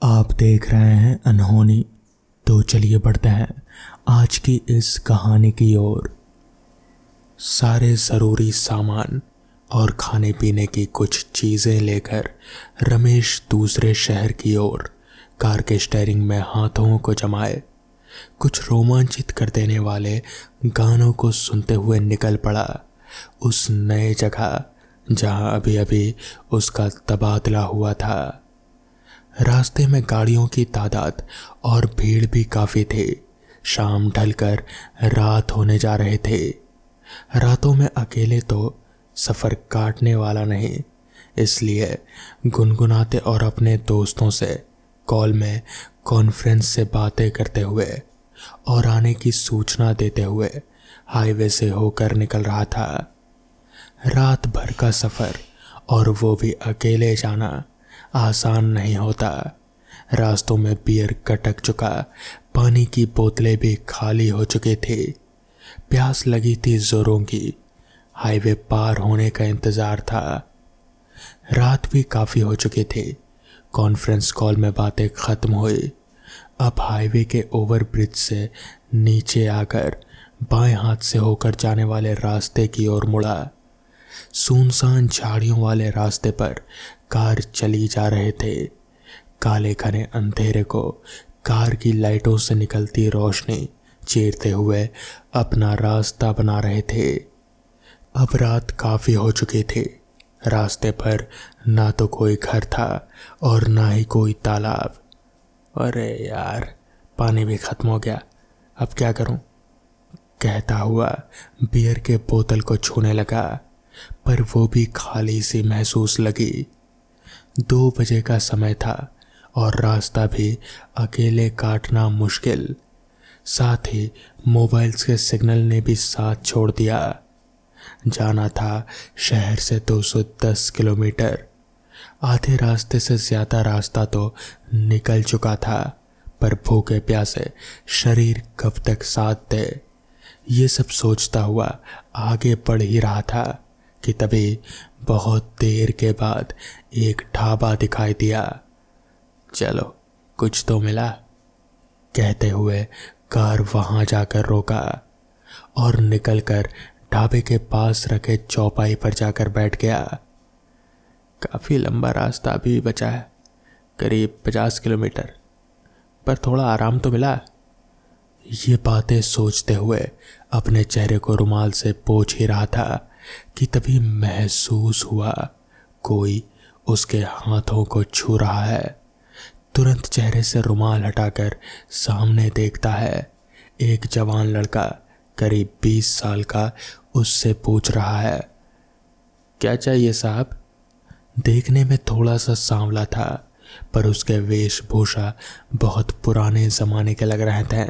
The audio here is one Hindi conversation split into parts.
आप देख रहे हैं अनहोनी। तो चलिए बढ़ते हैं आज की इस कहानी की ओर। सारे ज़रूरी सामान और खाने पीने की कुछ चीज़ें लेकर रमेश दूसरे शहर की ओर कार के स्टीयरिंग में हाथों को जमाए कुछ रोमांचित कर देने वाले गानों को सुनते हुए निकल पड़ा उस नए जगह जहां अभी अभी उसका तबादला हुआ था। रास्ते में गाड़ियों की तादाद और भीड़ भी काफ़ी थी। शाम ढलकर रात होने जा रहे थे। रातों में अकेले तो सफ़र काटने वाला नहीं, इसलिए गुनगुनाते और अपने दोस्तों से कॉल में कॉन्फ्रेंस से बातें करते हुए और आने की सूचना देते हुए हाईवे से होकर निकल रहा था। रात भर का सफ़र और वो भी अकेले जाना आसान नहीं होता। रास्तों में बियर कटक चुका, पानी की बोतलें भी खाली हो चुकी थी। प्यास लगी थी जोरों की। हाईवे पार होने का इंतज़ार था। रात भी काफ़ी हो चुकी थी। कॉन्फ्रेंस कॉल में बातें ख़त्म हुई। अब हाईवे के ओवरब्रिज से नीचे आकर बाएं हाथ से होकर जाने वाले रास्ते की ओर मुड़ा। सुनसान झाड़ियों वाले रास्ते पर कार चली जा रहे थे। काले घने अंधेरे को कार की लाइटों से निकलती रोशनी चीरते हुए अपना रास्ता बना रहे थे। अब रात काफ़ी हो चुकी थी। रास्ते पर ना तो कोई घर था और ना ही कोई तालाब। अरे यार, पानी भी ख़त्म हो गया, अब क्या करूं? कहता हुआ बियर के बोतल को छूने लगा, पर वो भी खाली सी महसूस लगी। 2 बजे का समय था और रास्ता भी अकेले काटना मुश्किल। साथ ही मोबाइल्स के सिग्नल ने भी साथ छोड़ दिया। जाना था शहर से 210 किलोमीटर। आधे रास्ते से ज़्यादा रास्ता तो निकल चुका था, पर भूखे प्यासे शरीर कब तक साथ दे, ये सब सोचता हुआ आगे बढ़ ही रहा था कि तभी बहुत देर के बाद एक ढाबा दिखाई दिया। चलो, कुछ तो मिला, कहते हुए कार वहां जाकर रोका और निकलकर ढाबे के पास रखे चौपाई पर जाकर बैठ गया। काफ़ी लंबा रास्ता अभी बचा है, करीब 50 किलोमीटर, पर थोड़ा आराम तो मिला। ये बातें सोचते हुए अपने चेहरे को रुमाल से पोंछ ही रहा था कि तभी महसूस हुआ कोई उसके हाथों को छू रहा है। तुरंत चेहरे से रुमाल हटाकर सामने देखता है। एक जवान लड़का करीब 20 साल का उससे पूछ रहा है, क्या चाहिए साहब? देखने में थोड़ा सा सांवला था, पर उसके वेशभूषा बहुत पुराने ज़माने के लग रहे थे,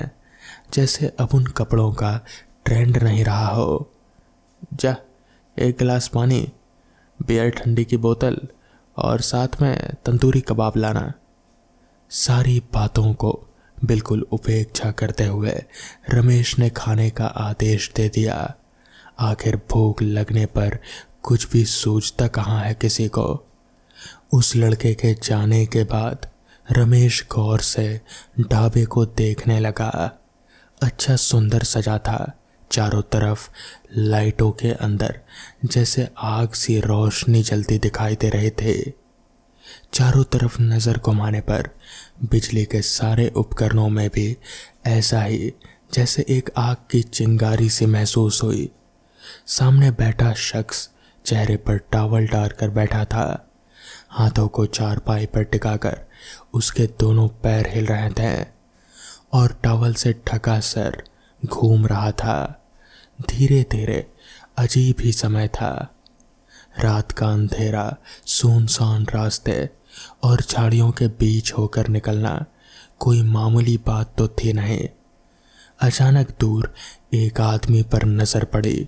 जैसे अब उन कपड़ों का ट्रेंड नहीं रहा हो। जा, एक गिलास पानी, बियर ठंडी की बोतल और साथ में तंदूरी कबाब लाना। सारी बातों को बिल्कुल उपेक्षा करते हुए रमेश ने खाने का आदेश दे दिया। आखिर भूख लगने पर कुछ भी सूझता कहाँ है किसी को। उस लड़के के जाने के बाद रमेश गौर से ढाबे को देखने लगा। अच्छा सुंदर सजा था। चारों तरफ लाइटों के अंदर जैसे आग सी रोशनी जलती दिखाई दे रहे थे। चारों तरफ नज़र घुमाने पर बिजली के सारे उपकरणों में भी ऐसा ही जैसे एक आग की चिंगारी सी महसूस हुई। सामने बैठा शख्स चेहरे पर टॉवल डालकर बैठा था। हाथों को चारपाई पर टिकाकर उसके दोनों पैर हिल रहे थे और टॉवल से ढका सर घूम रहा था। धीरे धीरे अजीब ही समय था। रात का अंधेरा, सुनसान रास्ते और झाड़ियों के बीच होकर निकलना कोई मामूली बात तो थी नहीं। अचानक दूर एक आदमी पर नज़र पड़ी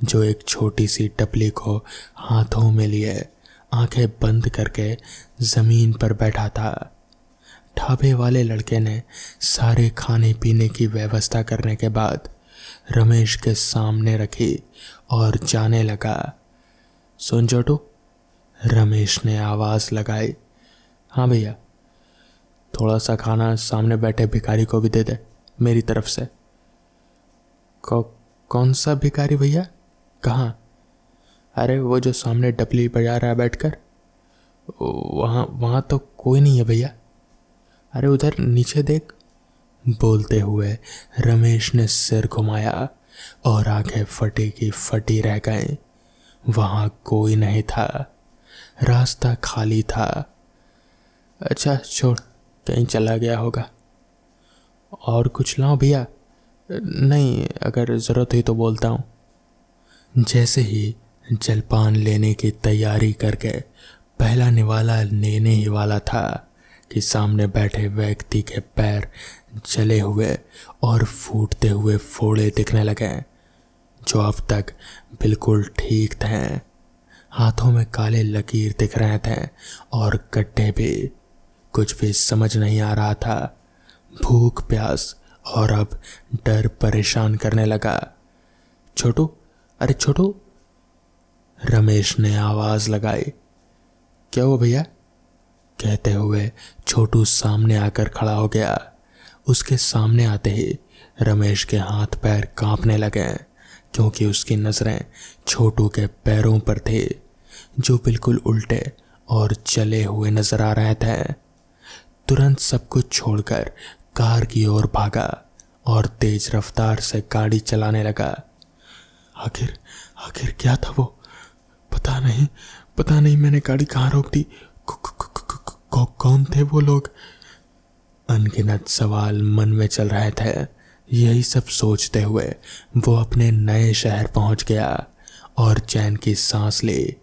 जो एक छोटी सी टपली को हाथों में लिए आंखें बंद करके ज़मीन पर बैठा था। ढाबे वाले लड़के ने सारे खाने पीने की व्यवस्था करने के बाद रमेश के सामने रखी और जाने लगा। सुन छोटू, रमेश ने आवाज़ लगाई। हाँ भैया। थोड़ा सा खाना सामने बैठे भिखारी को भी दे दे मेरी तरफ से। कौन सा भिखारी भैया? कहाँ? अरे वो जो सामने डपली बजा रहा है बैठकर, वहाँ वहाँ तो कोई नहीं है भैया। अरे उधर नीचे देख। बोलते हुए रमेश ने सिर घुमाया और आंखें फटी की फटी रह गए। वहाँ कोई नहीं था, रास्ता खाली था। अच्छा छोड़, कहीं चला गया होगा। और कुछ लाऊं भैया? नहीं, अगर ज़रूरत हुई तो बोलता हूँ। जैसे ही जलपान लेने की तैयारी करके पहला निवाला लेने ही वाला था कि सामने बैठे व्यक्ति के पैर जले हुए और फूटते हुए फोड़े दिखने लगे, जो अब तक बिल्कुल ठीक थे। हाथों में काले लकीर दिख रहे थे और गड्ढे भी। कुछ भी समझ नहीं आ रहा था। भूख प्यास और अब डर परेशान करने लगा। छोटू, अरे छोटू, रमेश ने आवाज लगाई। क्या हुआ भैया? कहते हुए छोटू सामने आकर खड़ा हो गया। उसके सामने आते ही रमेश के हाथ पैर कांपने लगे, क्योंकि उसकी नजरें छोटू के पैरों पर थी, जो बिल्कुल उल्टे और चले हुए नजर आ रहे थे। तुरंत सब कुछ छोड़कर कार की ओर भागा और तेज रफ्तार से गाड़ी चलाने लगा। आखिर क्या था वो? पता नहीं मैंने गाड़ी कहाँ रोक दी। कौन थे वो लोग? अनगिनत सवाल मन में चल रहे थे। यही सब सोचते हुए वो अपने नए शहर पहुंच गया और चैन की सांस ली।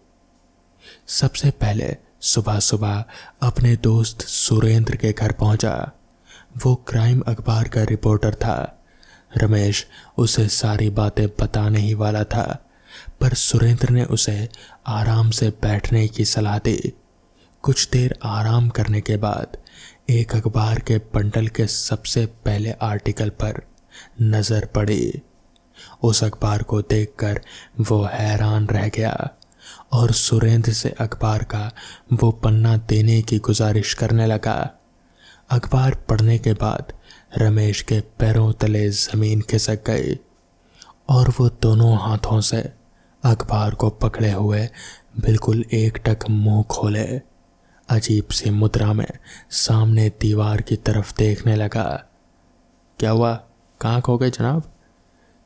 सबसे पहले सुबह सुबह अपने दोस्त सुरेंद्र के घर पहुंचा। वो क्राइम अखबार का रिपोर्टर था। रमेश उसे सारी बातें बताने ही वाला था, पर सुरेंद्र ने उसे आराम से बैठने की सलाह दी। कुछ देर आराम करने के बाद एक अखबार के बंडल के सबसे पहले आर्टिकल पर नजर पड़ी। उस अखबार को देखकर वो हैरान रह गया और सुरेंद्र से अखबार का वो पन्ना देने की गुजारिश करने लगा। अखबार पढ़ने के बाद रमेश के पैरों तले जमीन खिसक गई और वो दोनों हाथों से अखबार को पकड़े हुए बिल्कुल एकटक मुंह खोले अजीब सी मुद्रा में सामने दीवार की तरफ देखने लगा। क्या हुआ? कहाँ खो गए जनाब?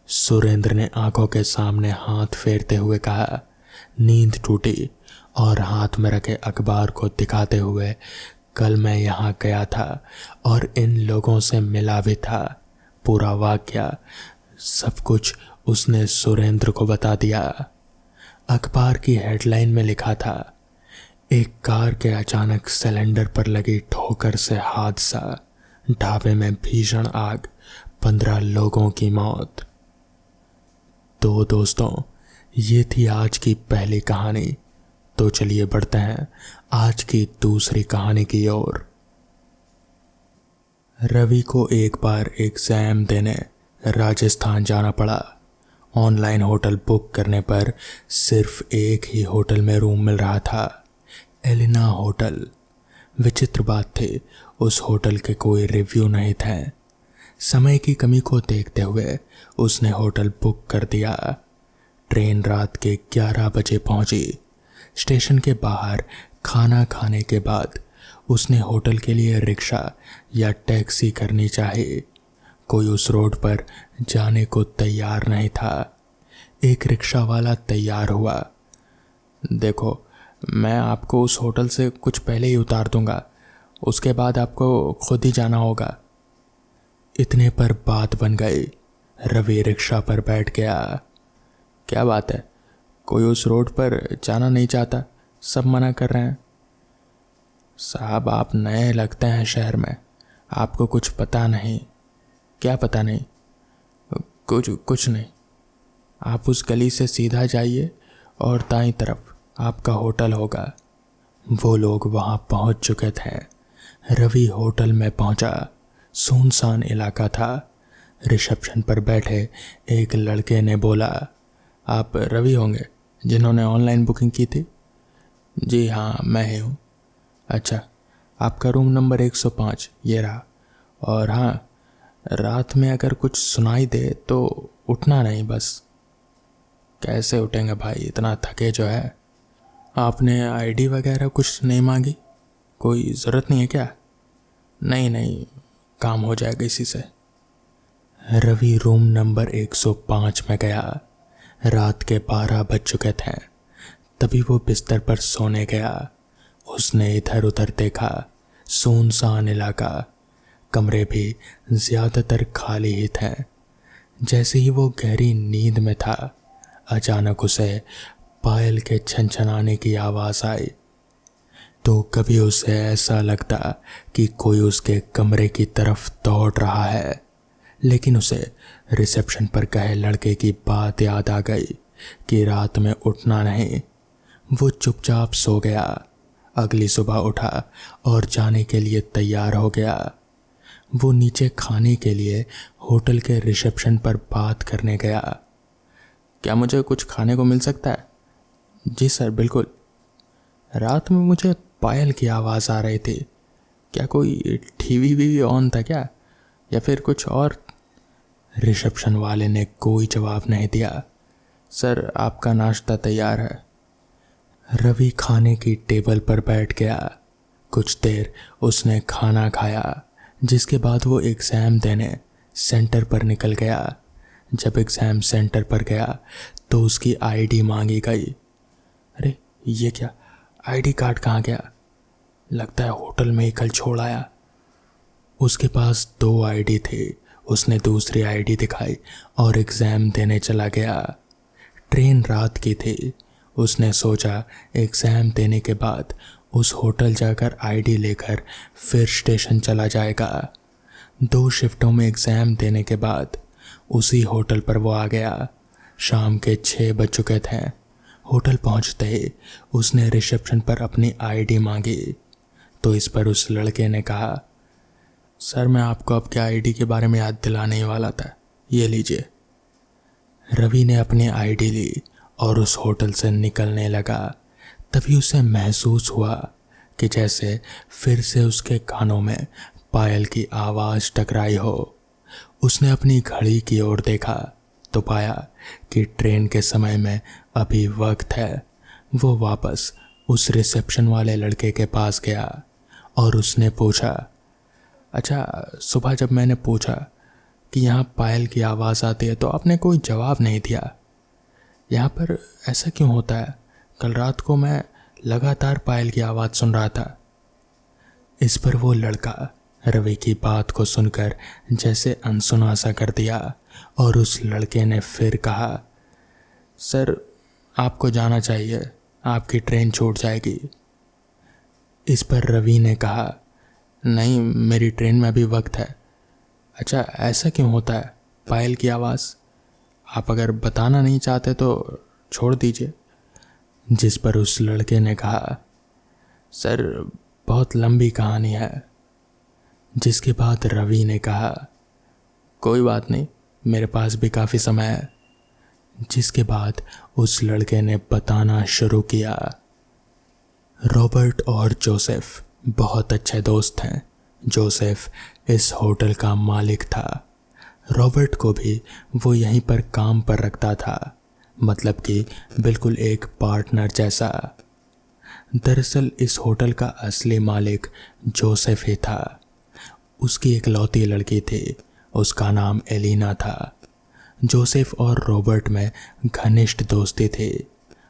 सुरेंद्र ने आंखों के सामने हाथ फेरते हुए कहा। नींद टूटी और हाथ में रखे अखबार को दिखाते हुए, कल मैं यहाँ गया था और इन लोगों से मिला भी था। पूरा वाकया सब कुछ उसने सुरेंद्र को बता दिया। अखबार की हेडलाइन में लिखा था, एक कार के अचानक सिलेंडर पर लगी ठोकर से हादसा, ढाबे में भीषण आग, 15 लोगों की मौत। तो दोस्तों, ये थी आज की पहली कहानी। तो चलिए बढ़ते हैं आज की दूसरी कहानी की ओर। रवि को एक बार एग्जाम देने राजस्थान जाना पड़ा। ऑनलाइन होटल बुक करने पर सिर्फ एक ही होटल में रूम मिल रहा था, एलिना होटल। विचित्र बात थी, उस होटल के कोई रिव्यू नहीं थे। समय की कमी को देखते हुए उसने होटल बुक कर दिया। ट्रेन रात के 11 बजे पहुंची। स्टेशन के बाहर खाना खाने के बाद उसने होटल के लिए रिक्शा या टैक्सी करनी चाहिए। कोई उस रोड पर जाने को तैयार नहीं था। एक रिक्शा वाला तैयार हुआ। देखो, मैं आपको उस होटल से कुछ पहले ही उतार दूंगा, उसके बाद आपको खुद ही जाना होगा। इतने पर बात बन गई। रवि रिक्शा पर बैठ गया। क्या बात है, कोई उस रोड पर जाना नहीं चाहता? सब मना कर रहे हैं। साहब, आप नए लगते हैं शहर में, आपको कुछ पता नहीं। क्या पता नहीं? कुछ नहीं। आप उस गली से सीधा जाइए और दाईं तरफ आपका होटल होगा। वो लोग वहाँ पहुँच चुके थे। रवि होटल में पहुँचा। सुनसान इलाका था। रिसेप्शन पर बैठे एक लड़के ने बोला, आप रवि होंगे जिन्होंने ऑनलाइन बुकिंग की थी? जी हाँ, मैं ही हूँ। अच्छा, आपका रूम नंबर 105 ये रहा। और हाँ, रात में अगर कुछ सुनाई दे तो उठना नहीं बस। कैसे उठेंगे भाई, इतना थके जो है। आपने आईडी वगैरह कुछ नहीं मांगी? कोई ज़रूरत नहीं है क्या? नहीं नहीं, काम हो जाएगा इसी से। रवि रूम नंबर 105 में गया। रात के 12 बज चुके थे। तभी वो बिस्तर पर सोने गया। उसने इधर उधर देखा, सुनसान इलाका, कमरे भी ज़्यादातर खाली ही थे। जैसे ही वो गहरी नींद में था, अचानक उसे पायल के छनछनाने की आवाज़ आई। तो कभी उसे ऐसा लगता कि कोई उसके कमरे की तरफ दौड़ रहा है, लेकिन उसे रिसेप्शन पर कहे लड़के की बात याद आ गई कि रात में उठना नहीं। वो चुपचाप सो गया। अगली सुबह उठा और जाने के लिए तैयार हो गया। वो नीचे खाने के लिए होटल के रिसेप्शन पर बात करने गया। क्या मुझे कुछ खाने को मिल सकता है? जी सर, बिल्कुल। रात में मुझे पायल की आवाज़ आ रही थी। क्या कोई टीवी वीवी ऑन था क्या, या फिर कुछ और? रिसेप्शन वाले ने कोई जवाब नहीं दिया। सर, आपका नाश्ता तैयार है। रवि खाने की टेबल पर बैठ गया। कुछ देर उसने खाना खाया, जिसके बाद वो एग्ज़ाम देने सेंटर पर निकल गया। जब एग्ज़ाम सेंटर पर गया तो उसकी आईडी मांगी गई। अरे ये क्या, आईडी कार्ड कहाँ गया? लगता है होटल में ही कल छोड़ आया। उसके पास 2 आईडी थे। उसने दूसरी आईडी दिखाई और एग्ज़ाम देने चला गया। ट्रेन रात की थी। उसने सोचा एग्ज़ाम देने के बाद उस होटल जाकर आईडी लेकर फिर स्टेशन चला जाएगा। 2 शिफ्टों में एग्ज़ाम देने के बाद उसी होटल पर वो आ गया। शाम के 6 बज चुके थे। होटल पहुंचते ही उसने रिसेप्शन पर अपनी आईडी मांगी, तो इस पर उस लड़के ने कहा, सर मैं आपको आपके आईडी के बारे में याद दिलाने ही वाला था, ये लीजिए। रवि ने अपनी आईडी ली और उस होटल से निकलने लगा। तभी उसे महसूस हुआ कि जैसे फिर से उसके कानों में पायल की आवाज़ टकराई हो। उसने अपनी घड़ी की ओर देखा तो पाया कि ट्रेन के समय में अभी वक्त है। वो वापस उस रिसेप्शन वाले लड़के के पास गया और उसने पूछा, अच्छा, सुबह जब मैंने पूछा कि यहाँ पायल की आवाज़ आती है तो आपने कोई जवाब नहीं दिया। यहाँ पर ऐसा क्यों होता है? कल रात को मैं लगातार पायल की आवाज़ सुन रहा था। इस पर वो लड़का रवि की बात को सुनकर जैसे अनसुना सा कर दिया और उस लड़के ने फिर कहा, सर आपको जाना चाहिए, आपकी ट्रेन छूट जाएगी। इस पर रवि ने कहा, नहीं, मेरी ट्रेन में अभी वक्त है। अच्छा, ऐसा क्यों होता है? पायल की आवाज़ आप अगर बताना नहीं चाहते तो छोड़ दीजिए। जिस पर उस लड़के ने कहा, सर बहुत लंबी कहानी है। जिसके बाद रवि ने कहा, कोई बात नहीं, मेरे पास भी काफ़ी समय है। जिसके बाद उस लड़के ने बताना शुरू किया। रॉबर्ट और जोसेफ बहुत अच्छे दोस्त हैं। जोसेफ इस होटल का मालिक था। रॉबर्ट को भी वो यहीं पर काम पर रखता था, मतलब कि बिल्कुल एक पार्टनर जैसा। दरअसल इस होटल का असली मालिक जोसेफ ही था। उसकी इकलौती लड़की थी, उसका नाम एलिना था। जोसेफ और रॉबर्ट में घनिष्ठ दोस्ती थी।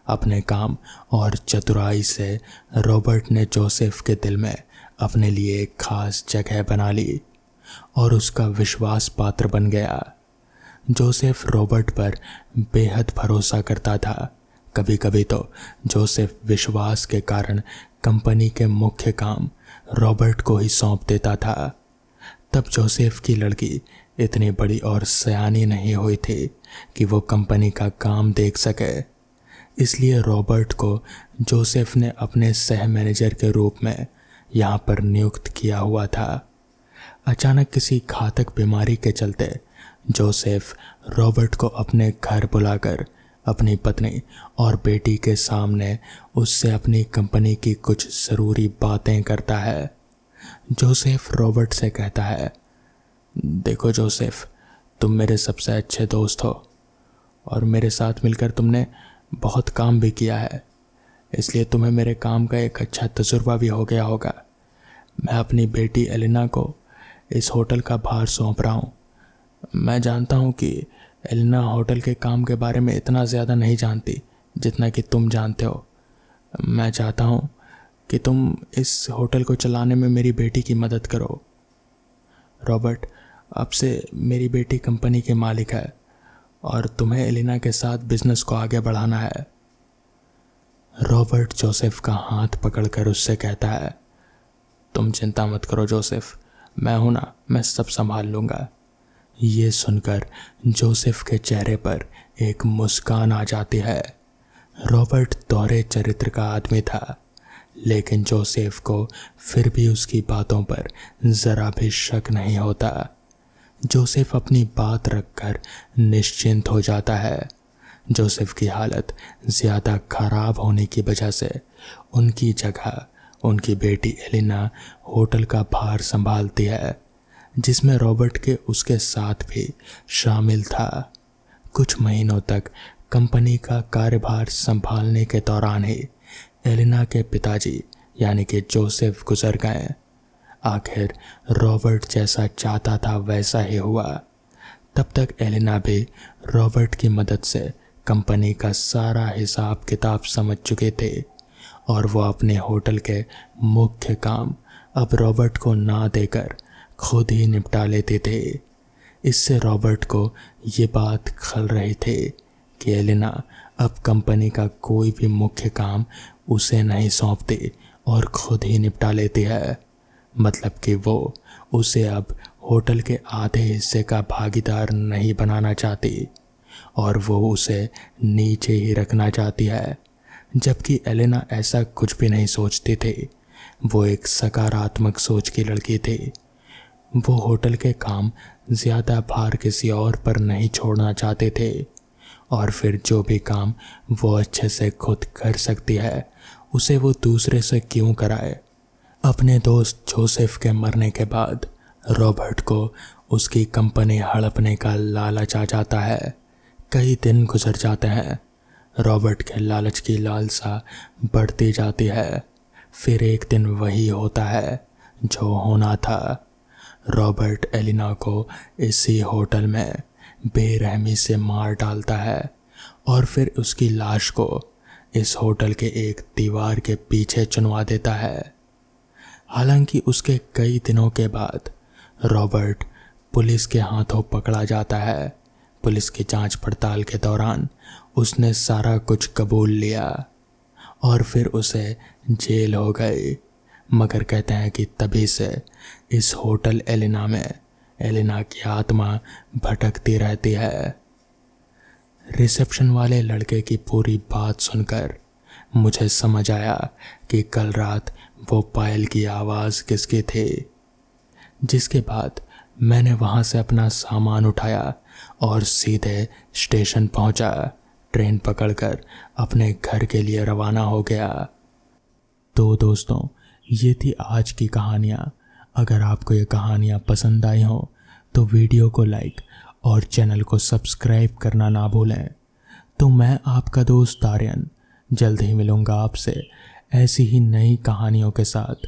अपने काम और चतुराई से रॉबर्ट ने जोसेफ के दिल में अपने लिए एक खास जगह बना ली और उसका विश्वास पात्र बन गया। जोसेफ रॉबर्ट पर बेहद भरोसा करता था। कभी कभी तो जोसेफ विश्वास के कारण कंपनी के मुख्य काम रॉबर्ट को ही सौंप देता था। तब जोसेफ की लड़की इतनी बड़ी और सयानी नहीं हुई थी कि वो कंपनी का काम देख सके। इसलिए रॉबर्ट को जोसेफ ने अपने सह मैनेजर के रूप में यहाँ पर नियुक्त किया हुआ था। अचानक किसी घातक बीमारी के चलते जोसेफ रॉबर्ट को अपने घर बुलाकर अपनी पत्नी और बेटी के सामने उससे अपनी कंपनी की कुछ ज़रूरी बातें करता है। जोसेफ रॉबर्ट से कहता है, देखो जोसेफ, तुम मेरे सबसे अच्छे दोस्त हो और मेरे साथ मिलकर तुमने बहुत काम भी किया है, इसलिए तुम्हें मेरे काम का एक अच्छा तजुर्बा भी हो गया होगा। मैं अपनी बेटी एलिना को इस होटल का भार सौंप रहा हूँ। मैं जानता हूँ कि एलिना होटल के काम के बारे में इतना ज़्यादा नहीं जानती जितना कि तुम जानते हो। मैं चाहता हूँ कि तुम इस होटल को चलाने में मेरी बेटी की मदद करो। रॉबर्ट, अब से मेरी बेटी कंपनी के मालिक है और तुम्हें एलिना के साथ बिजनेस को आगे बढ़ाना है। रॉबर्ट जोसेफ का हाथ पकड़कर उससे कहता है, तुम चिंता मत करो जोसेफ, मैं हूं ना, मैं सब संभाल लूँगा। ये सुनकर जोसेफ के चेहरे पर एक मुस्कान आ जाती है। रॉबर्ट दोहरे चरित्र का आदमी था, लेकिन जोसेफ को फिर भी उसकी बातों पर ज़रा भी शक नहीं होता। जोसेफ अपनी बात रखकर निश्चिंत हो जाता है। जोसेफ की हालत ज़्यादा खराब होने की वजह से उनकी जगह उनकी बेटी एलिना होटल का भार संभालती है, जिसमें रॉबर्ट के उसके साथ भी शामिल था। कुछ महीनों तक कंपनी का कार्यभार संभालने के दौरान ही एलिना के पिताजी यानी कि जोसेफ गुजर गए। आखिर रॉबर्ट जैसा चाहता था वैसा ही हुआ। तब तक एलिना भी रॉबर्ट की मदद से कंपनी का सारा हिसाब किताब समझ चुके थे और वो अपने होटल के मुख्य काम अब रॉबर्ट को ना देकर खुद ही निपटा लेते थे। इससे रॉबर्ट को ये बात खल रही थी कि एलिना अब कंपनी का कोई भी मुख्य काम उसे नहीं सौंपती और खुद ही निपटा लेती है। मतलब कि वो उसे अब होटल के आधे हिस्से का भागीदार नहीं बनाना चाहती और वो उसे नीचे ही रखना चाहती है, जबकि एलिना ऐसा कुछ भी नहीं सोचती थी। वो एक सकारात्मक सोच की लड़की थी। वो होटल के काम ज़्यादा भार किसी और पर नहीं छोड़ना चाहते थे और फिर जो भी काम वो अच्छे से खुद कर सकती है उसे वो दूसरे से क्यों कराए। अपने दोस्त जोसेफ के मरने के बाद रॉबर्ट को उसकी कंपनी हड़पने का लालच आ जाता है। कई दिन गुजर जाते हैं। रॉबर्ट के लालच की लालसा बढ़ती जाती है। फिर एक दिन वही होता है जो होना था। रॉबर्ट एलिना को इसी होटल में बेरहमी से मार डालता है और फिर उसकी लाश को इस होटल के एक दीवार के पीछे चुनवा देता है। हालांकि उसके कई दिनों के बाद रॉबर्ट पुलिस के हाथों पकड़ा जाता है। पुलिस की जांच पड़ताल के दौरान उसने सारा कुछ कबूल लिया और फिर उसे जेल हो गई। मगर कहते हैं कि तभी से इस होटल एलिना में एलिना की आत्मा भटकती रहती है। रिसेप्शन वाले लड़के की पूरी बात सुनकर मुझे समझ आया कि कल रात वो पायल की आवाज़ किसकी थी। जिसके बाद मैंने वहाँ से अपना सामान उठाया और सीधे स्टेशन पहुँचा। ट्रेन पकड़कर अपने घर के लिए रवाना हो गया। तो दोस्तों, ये थी आज की कहानियाँ। अगर आपको ये कहानियाँ पसंद आई हों तो वीडियो को लाइक और चैनल को सब्सक्राइब करना ना भूलें। तो मैं आपका दोस्त आर्यन जल्द ही मिलूँगा आपसे ऐसी ही नई कहानियों के साथ।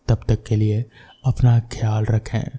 तब तक के लिए अपना ख्याल रखें।